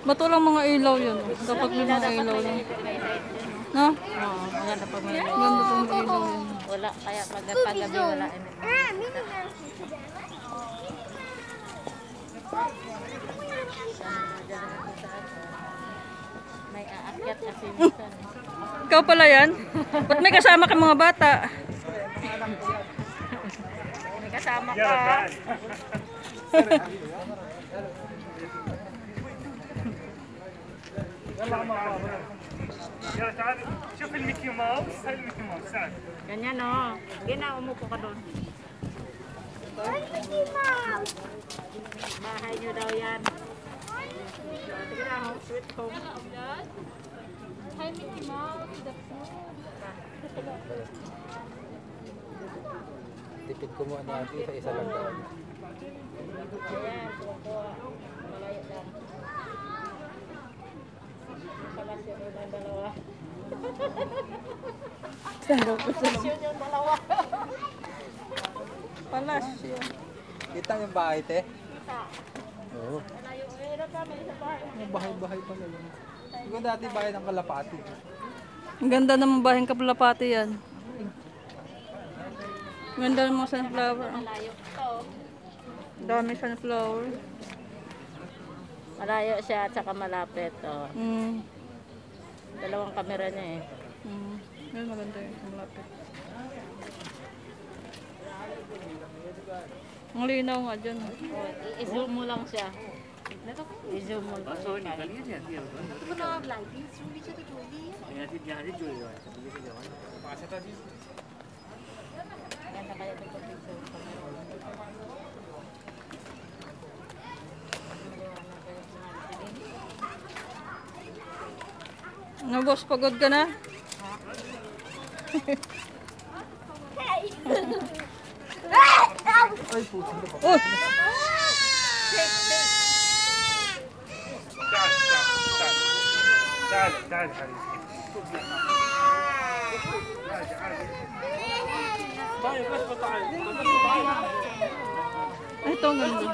Ba't walang mga ilaw yun? Dapat may mga ilaw lang. No? Oo, maganda pag may ilaw. Ganda pang may ilaw yun. Wala, kaya pag-gabi wala. May aakyat kasi minsan. Ikaw pala yan? Ba't may kasama ka mga bata? May kasama ka. يلا تعال شوف الميكي ماوس هاي الميكي ماوس تعال Ganyan o. Gina, umupo ka doon. Bahay nyo daw yan. Sige na, sweet home. Hi, Mickey Mouse. Tipid ko muna natin sa isa lang daw. Ayan, kuha. Malayo lang. Palasyo nyo ng dalawa. Palasyo nyo ng dalawa. Palasyo. Kita yung bahay, te? Kita. Oo. Malayo. Hirap kami sa bahay. Yung bahay-bahay pala yun. Yung dati bahay ng Kalapati. Ang ganda ng bahay ng Kapalapati yan. Ang ganda ng mga sunflower. Malayo ito. Dami sunflower. Malayo siya at saka malapit. Oh. Mm. Dalawang kamera niya eh. Mm. Yan maganda yun. Ang lapit. Ang linaw nga dyan. Oh, i-zoom mo lang siya. I-zoom mo lang. Ganda kaya ito pag i-zoom Ano boss, pagod ka na? Ay, puso na pa. Oh! تعال تعال تعال Ay, ito ang ganda.